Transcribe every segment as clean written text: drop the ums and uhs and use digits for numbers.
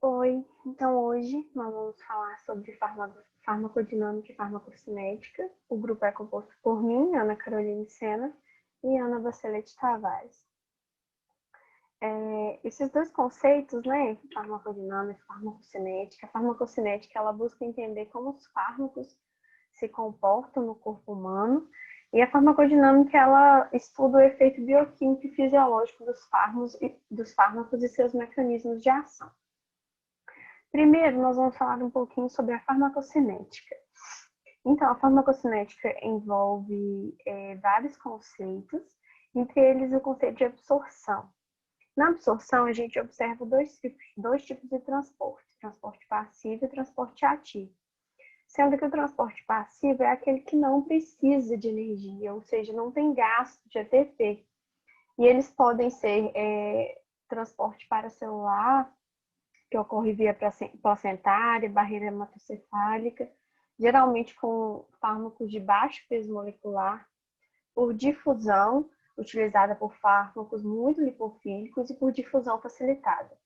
Oi, então hoje nós vamos falar sobre farmacodinâmica e farmacocinética. O grupo é composto por mim, Ana Carolina Sena, e Ana Bacelete Tavares. Esses dois conceitos, né, farmacodinâmica e farmacocinética, a farmacocinética ela busca entender como os fármacos se comportam no corpo humano, e a farmacodinâmica ela estuda o efeito bioquímico e fisiológico dos fármacos e seus mecanismos de ação. Primeiro, nós vamos falar um pouquinho sobre a farmacocinética. Então, a farmacocinética envolve vários conceitos, entre eles o conceito de absorção. Na absorção, a gente observa dois tipos de transporte passivo e transporte ativo. Sendo que o transporte passivo é aquele que não precisa de energia, ou seja, não tem gasto de ATP. E eles podem ser transporte paracelular, que ocorre via placentária, barreira hematocefálica, geralmente com fármacos de baixo peso molecular, por difusão, utilizada por fármacos muito lipofílicos e por difusão facilitada.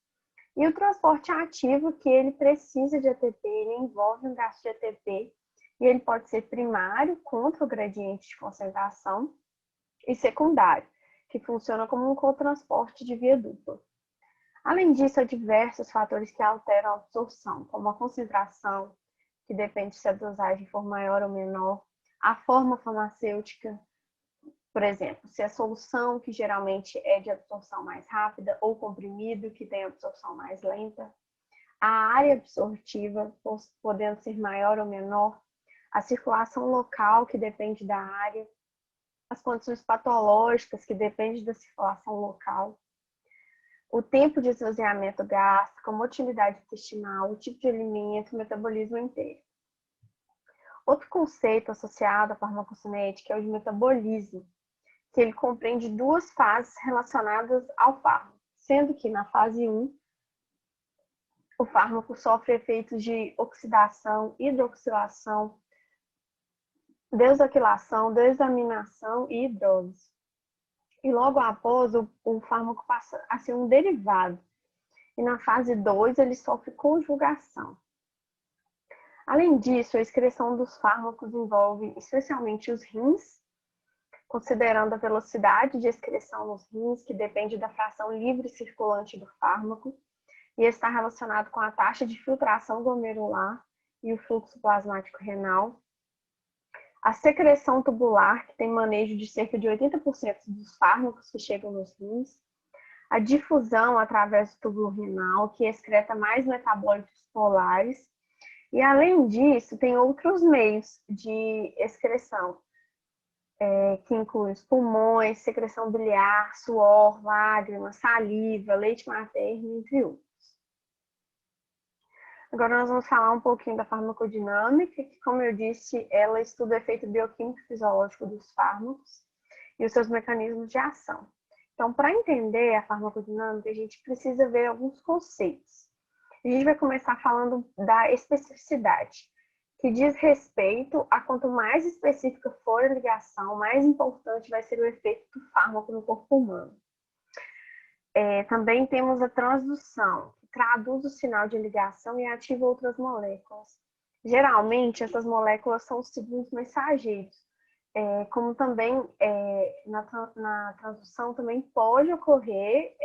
E o transporte ativo, que ele precisa de ATP, ele envolve um gasto de ATP, e ele pode ser primário, contra o gradiente de concentração, e secundário, que funciona como um cotransporte de via dupla. Além disso, há diversos fatores que alteram a absorção, como a concentração, que depende se a dosagem for maior ou menor, a forma farmacêutica, por exemplo, se a solução, que geralmente é de absorção mais rápida, ou comprimido, que tem absorção mais lenta, a área absortiva, podendo ser maior ou menor, a circulação local, que depende da área, as condições patológicas, que dependem da circulação local, o tempo de esvaziamento gástrico, a motilidade intestinal, o tipo de alimento, o metabolismo inteiro. Outro conceito associado à farmacocinética é o de metabolismo, que ele compreende duas fases relacionadas ao fármaco, sendo que na fase 1, o fármaco sofre efeitos de oxidação, hidroxilação, desoxilação, desaminação e hidrólise. E logo após, o fármaco passa a ser um derivado. E na fase 2, ele sofre conjugação. Além disso, a excreção dos fármacos envolve especialmente os rins, considerando a velocidade de excreção nos rins, que depende da fração livre circulante do fármaco, e está relacionado com a taxa de filtração glomerular e o fluxo plasmático renal. A secreção tubular, que tem manejo de cerca de 80% dos fármacos que chegam nos rins. A difusão através do túbulo renal, que excreta mais metabólitos polares. E, além disso, tem outros meios de excreção, que incluem os pulmões, secreção biliar, suor, lágrimas, saliva, leite materno, entre outros. Agora nós vamos falar um pouquinho da farmacodinâmica, que, como eu disse, ela estuda o efeito bioquímico e fisiológico dos fármacos e os seus mecanismos de ação. Então, para entender a farmacodinâmica, a gente precisa ver alguns conceitos. A gente vai começar falando da especificidade, que diz respeito a quanto mais específica for a ligação, mais importante vai ser o efeito do fármaco no corpo humano. Também temos a transdução, que traduz o sinal de ligação e ativa outras moléculas. Geralmente, essas moléculas são os segundos mensageiros, como também na transdução também pode ocorrer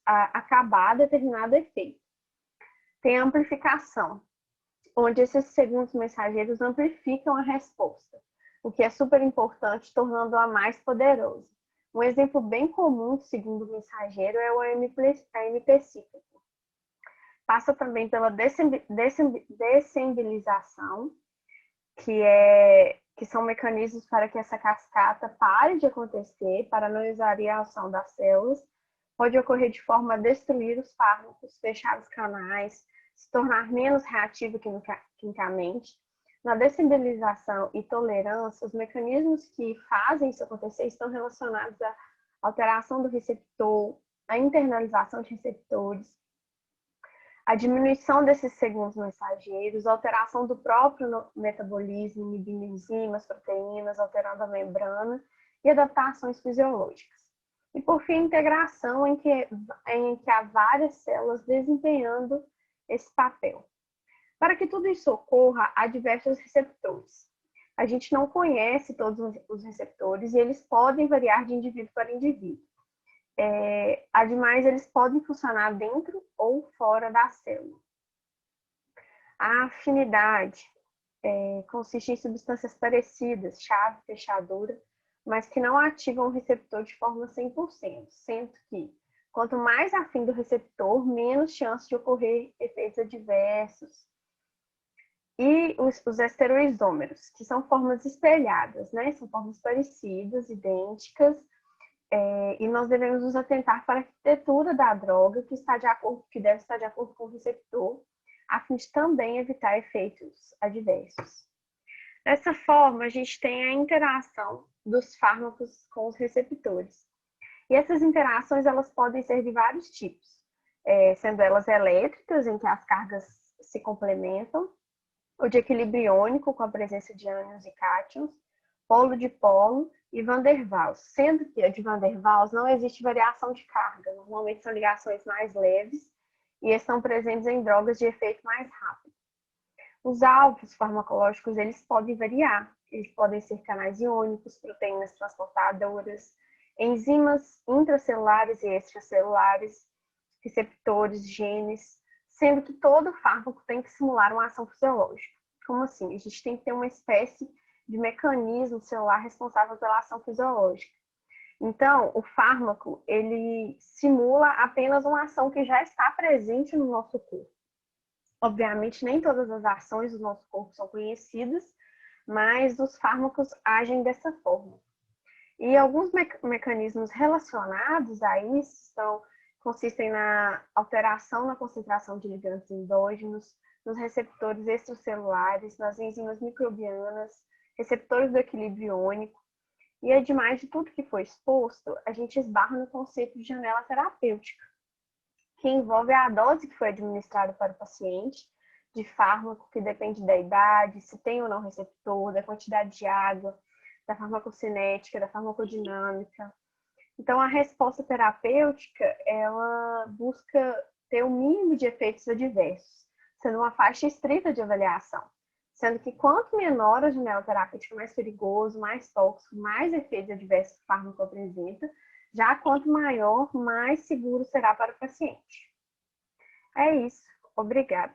acabar determinado efeito. Tem a amplificação, onde esses segundos mensageiros amplificam a resposta, o que é super importante, tornando-a mais poderosa. Um exemplo bem comum do segundo mensageiro é o AMP cíclico. Passa também pela dessembilização, que são mecanismos para que essa cascata pare de acontecer, para não exaurir a ação das células. Pode ocorrer de forma a destruir os fármacos, fechar os canais, se tornar menos reativo quimicamente. Na dessensibilização e tolerância, os mecanismos que fazem isso acontecer estão relacionados à alteração do receptor, à internalização de receptores, a diminuição desses segundos mensageiros, a alteração do próprio metabolismo, inibindo enzimas, proteínas, alterando a membrana e adaptações fisiológicas. E, por fim, a integração em que há várias células desempenhando esse papel. Para que tudo isso ocorra, há diversos receptores. A gente não conhece todos os receptores e eles podem variar de indivíduo para indivíduo. Ademais, eles podem funcionar dentro ou fora da célula. A afinidade consiste em substâncias parecidas, chave, fechadura, mas que não ativam o receptor de forma 100%, sendo que quanto mais afim do receptor, menos chance de ocorrer efeitos adversos. E os estereoisômeros, que são formas espelhadas, né? São formas parecidas, idênticas, e nós devemos nos atentar para a arquitetura da droga que deve estar de acordo com o receptor, a fim de também evitar efeitos adversos. Dessa forma, a gente tem a interação dos fármacos com os receptores. E essas interações elas podem ser de vários tipos, sendo elas elétricas, em que as cargas se complementam, ou de equilíbrio iônico, com a presença de ânions e cátions, polo de polo e Van der Waals, sendo que a de Van der Waals não existe variação de carga, normalmente são ligações mais leves e estão presentes em drogas de efeito mais rápido. Os alvos farmacológicos eles podem variar, eles podem ser canais iônicos, proteínas transportadoras, enzimas intracelulares e extracelulares, receptores, genes, sendo que todo fármaco tem que simular uma ação fisiológica. Como assim? A gente tem que ter uma espécie de mecanismo celular responsável pela ação fisiológica. Então, o fármaco, ele simula apenas uma ação que já está presente no nosso corpo. Obviamente, nem todas as ações do nosso corpo são conhecidas, mas os fármacos agem dessa forma. E alguns mecanismos relacionados a isso consistem na alteração na concentração de ligandes endógenos, nos receptores extracelulares, nas enzimas microbianas, receptores do equilíbrio iônico. E, ademais de tudo que foi exposto, a gente esbarra no conceito de janela terapêutica, que envolve a dose que foi administrada para o paciente, de fármaco, que depende da idade, se tem ou não receptor, da quantidade de água, da farmacocinética, da farmacodinâmica. Então, a resposta terapêutica, ela busca ter o mínimo de efeitos adversos, sendo uma faixa estrita de avaliação. Sendo que quanto menor a janela terapêutica, mais perigoso, mais tóxico, mais efeitos adversos o fármaco apresenta, já quanto maior, mais seguro será para o paciente. É isso. Obrigada.